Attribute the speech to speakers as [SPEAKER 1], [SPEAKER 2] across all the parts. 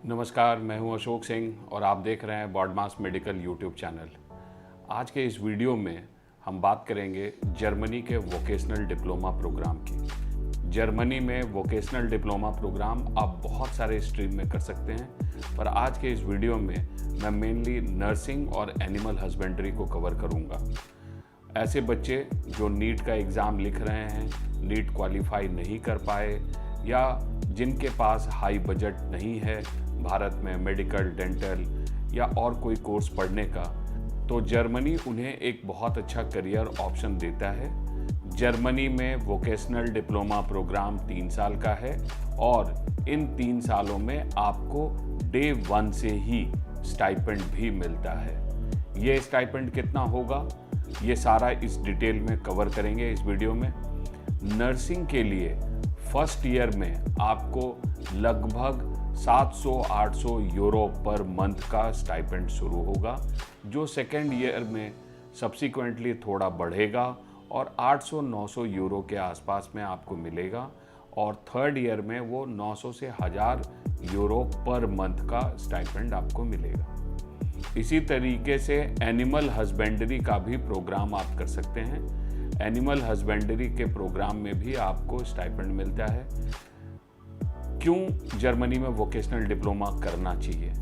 [SPEAKER 1] नमस्कार, मैं हूं अशोक सिंह और आप देख रहे हैं बॉडमास मेडिकल यूट्यूब चैनल। आज के इस वीडियो में हम बात करेंगे जर्मनी के वोकेशनल डिप्लोमा प्रोग्राम की। जर्मनी में वोकेशनल डिप्लोमा प्रोग्राम आप बहुत सारे स्ट्रीम में कर सकते हैं, पर आज के इस वीडियो में मैं मेनली नर्सिंग और एनिमल हस्बेंड्री को कवर करूँगा। ऐसे बच्चे जो नीट का एग्ज़ाम लिख रहे हैं, नीट क्वालिफाई नहीं कर पाए या जिनके पास हाई बजट नहीं है भारत में मेडिकल, डेंटल या और कोई कोर्स पढ़ने का, तो जर्मनी उन्हें एक बहुत अच्छा करियर ऑप्शन देता है। जर्मनी में वोकेशनल डिप्लोमा प्रोग्राम 3 साल का है और इन 3 सालों में आपको डे 1 से ही स्टाइपेंड भी मिलता है। ये स्टाइपेंड कितना होगा, ये सारा इस डिटेल में कवर करेंगे इस वीडियो में। नर्सिंग के लिए फर्स्ट ईयर में आपको लगभग 700-800 यूरो पर मंथ का स्टाइपेंड शुरू होगा, जो सेकेंड ईयर में सब्सिक्वेंटली थोड़ा बढ़ेगा और 800-900 यूरो के आसपास में आपको मिलेगा और थर्ड ईयर में वो 900 से 1000 यूरो पर मंथ का स्टाइपेंड आपको मिलेगा। इसी तरीके से एनिमल हस्बेंड्री का भी प्रोग्राम आप कर सकते हैं। एनिमल हस्बेंड्री के प्रोग्राम में भी आपको स्टाइपेंड मिलता है। क्यों जर्मनी में वोकेशनल डिप्लोमा करना चाहिए?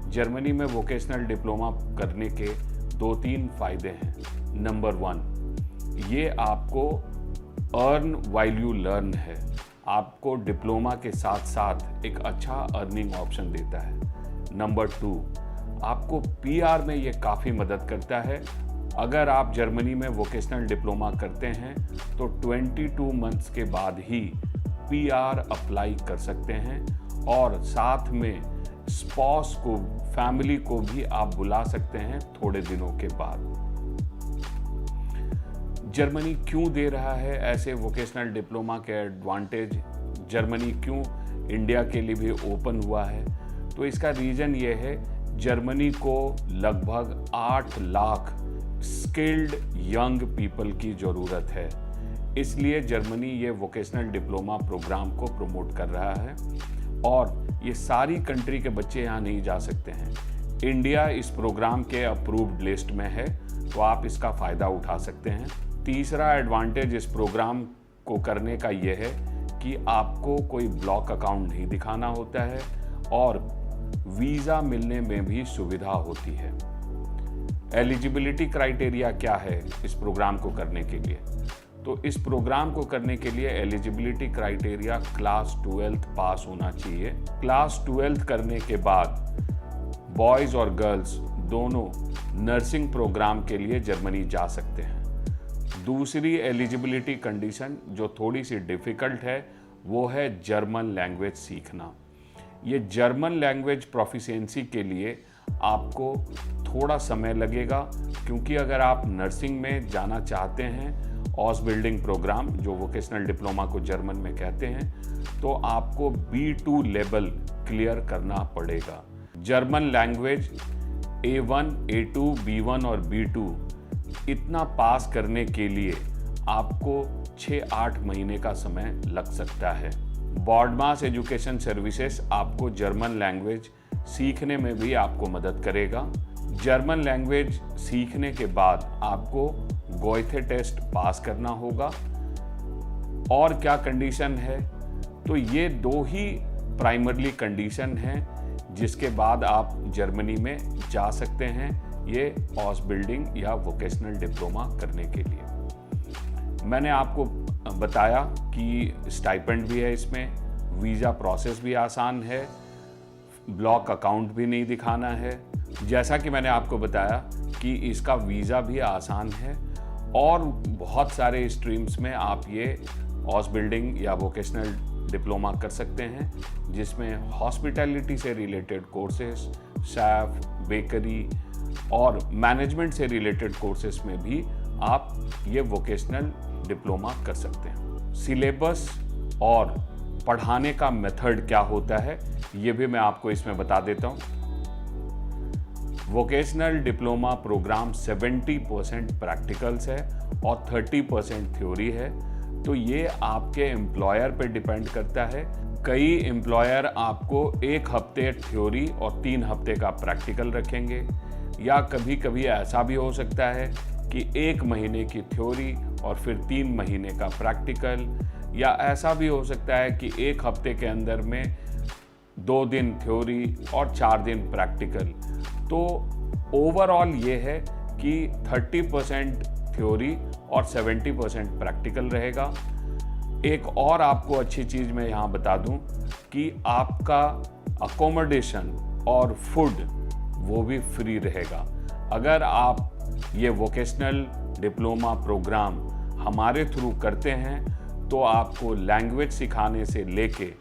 [SPEAKER 1] जर्मनी में वोकेशनल डिप्लोमा करने के 2-3 फायदे हैं। नंबर 1, ये आपको अर्न व्हाइल यू लर्न है। आपको डिप्लोमा के साथ साथ एक अच्छा अर्निंग ऑप्शन देता है। नंबर 2, आपको पीआर में ये काफ़ी मदद करता है। अगर आप जर्मनी में वोकेशनल डिप्लोमा करते हैं तो 22 मंथ्स के बाद ही पीआर अप्लाई कर सकते हैं और साथ में स्पॉस को, फैमिली को भी आप बुला सकते हैं थोड़े दिनों के बाद। जर्मनी क्यों दे रहा है ऐसे वोकेशनल डिप्लोमा के एडवांटेज? जर्मनी क्यों इंडिया के लिए भी ओपन हुआ है? तो इसका रीज़न ये है, जर्मनी को लगभग 8 लाख स्किल्ड यंग पीपल की ज़रूरत है। इसलिए जर्मनी ये वोकेशनल डिप्लोमा प्रोग्राम को प्रमोट कर रहा है और ये सारी कंट्री के बच्चे यहाँ नहीं जा सकते हैं। इंडिया इस प्रोग्राम के अप्रूव्ड लिस्ट में है, तो आप इसका फ़ायदा उठा सकते हैं। तीसरा एडवांटेज इस प्रोग्राम को करने का ये है कि आपको कोई ब्लॉक अकाउंट नहीं दिखाना होता है और वीज़ा मिलने में भी सुविधा होती है। एलिजिबिलिटी क्राइटेरिया क्या है इस प्रोग्राम को करने के लिए? तो इस प्रोग्राम को करने के लिए एलिजिबिलिटी क्राइटेरिया क्लास 12th पास होना चाहिए। क्लास 12th करने के बाद बॉयज़ और गर्ल्स दोनों नर्सिंग प्रोग्राम के लिए जर्मनी जा सकते हैं। दूसरी एलिजिबिलिटी कंडीशन जो थोड़ी सी डिफ़िकल्ट है वो है जर्मन लैंग्वेज सीखना। ये जर्मन लैंग्वेज प्रोफिशिएंसी के लिए आपको थोड़ा समय लगेगा, क्योंकि अगर आप नर्सिंग में जाना चाहते हैं, ऑसबिल्डिंग प्रोग्राम जो वोकेशनल डिप्लोमा को जर्मन में कहते हैं, तो आपको B2 लेवल क्लियर करना पड़ेगा। German language A1, A2, B1 और B2 इतना पास करने के लिए आपको 6-8 महीने का समय लग सकता है। बॉडमास एजुकेशन सर्विसेज आपको जर्मन लैंग्वेज सीखने में भी आपको मदद करेगा। जर्मन लैंग्वेज सीखने के बाद आपको गोएथे टेस्ट पास करना होगा। और क्या कंडीशन है? तो ये 2 ही प्राइमरली कंडीशन हैं जिसके बाद आप जर्मनी में जा सकते हैं ये ऑसबिल्डिंग या वोकेशनल डिप्लोमा करने के लिए। मैंने आपको बताया कि स्टाइपेंड भी है इसमें, वीज़ा प्रोसेस भी आसान है, ब्लॉक अकाउंट भी नहीं दिखाना है। जैसा कि मैंने आपको बताया कि इसका वीज़ा भी आसान है और बहुत सारे स्ट्रीम्स में आप ये ऑसबिल्डिंग या वोकेशनल डिप्लोमा कर सकते हैं, जिसमें हॉस्पिटैलिटी से रिलेटेड कोर्सेस, शेफ, बेकरी और मैनेजमेंट से रिलेटेड कोर्सेस में भी आप ये वोकेशनल डिप्लोमा कर सकते हैं। सिलेबस और पढ़ाने का मेथड क्या होता है ये भी मैं आपको इसमें बता देता हूँ। वोकेशनल डिप्लोमा प्रोग्राम 70% प्रैक्टिकल्स है और 30% थ्योरी है, तो ये आपके एम्प्लॉयर पे डिपेंड करता है कई एम्प्लॉयर आपको 1 हफ्ते थ्योरी और 3 हफ्ते का प्रैक्टिकल रखेंगे, या कभी कभी ऐसा भी हो सकता है कि 1 महीने की थ्योरी और फिर 3 महीने का प्रैक्टिकल, या ऐसा भी हो सकता है कि 1 हफ्ते के अंदर में 2 दिन थ्योरी और 4 दिन प्रैक्टिकल। तो ओवरऑल ये है कि 30% थ्योरी और 70% प्रैक्टिकल रहेगा। एक और आपको अच्छी चीज़ मैं यहाँ बता दूँ कि आपका अकोमोडेशन और फूड वो भी फ्री रहेगा। अगर आप ये वोकेशनल डिप्लोमा प्रोग्राम हमारे थ्रू करते हैं तो आपको लैंग्वेज सिखाने से लेके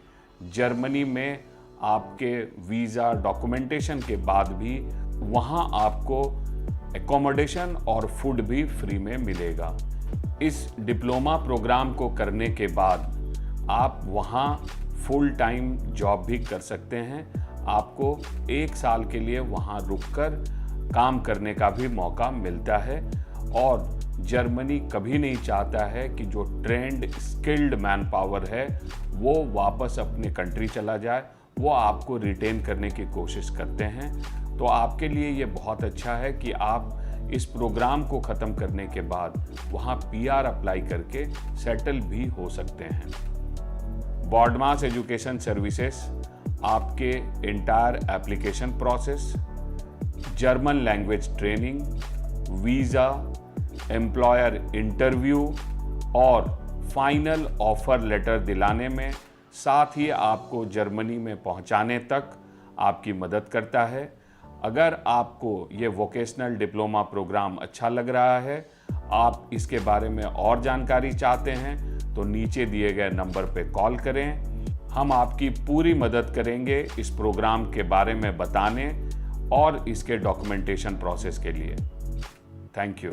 [SPEAKER 1] जर्मनी में आपके वीज़ा डॉक्यूमेंटेशन के बाद भी वहाँ आपको एकोमोडेशन और फूड भी फ्री में मिलेगा। इस डिप्लोमा प्रोग्राम को करने के बाद आप वहाँ फुल टाइम जॉब भी कर सकते हैं। आपको 1 साल के लिए वहाँ रुककर काम करने का भी मौका मिलता है। और जर्मनी कभी नहीं चाहता है कि जो ट्रेंड स्किल्ड मैन पावर है वो वापस अपने कंट्री चला जाए, वो आपको रिटेन करने की कोशिश करते हैं। तो आपके लिए ये बहुत अच्छा है कि आप इस प्रोग्राम को ख़त्म करने के बाद वहाँ PR अप्लाई करके सेटल भी हो सकते हैं। बॉर्डमास एजुकेशन सर्विसेज आपके entire application process, German language training, visa, employer interview और फाइनल ऑफर लेटर दिलाने में, साथ ही आपको जर्मनी में पहुंचाने तक आपकी मदद करता है। अगर आपको ये वोकेशनल डिप्लोमा प्रोग्राम अच्छा लग रहा है, आप इसके बारे में और जानकारी चाहते हैं, तो नीचे दिए गए नंबर पे कॉल करें। हम आपकी पूरी मदद करेंगे इस प्रोग्राम के बारे में बताने और इसके डॉक्यूमेंटेशन प्रोसेस के लिए। Thank you.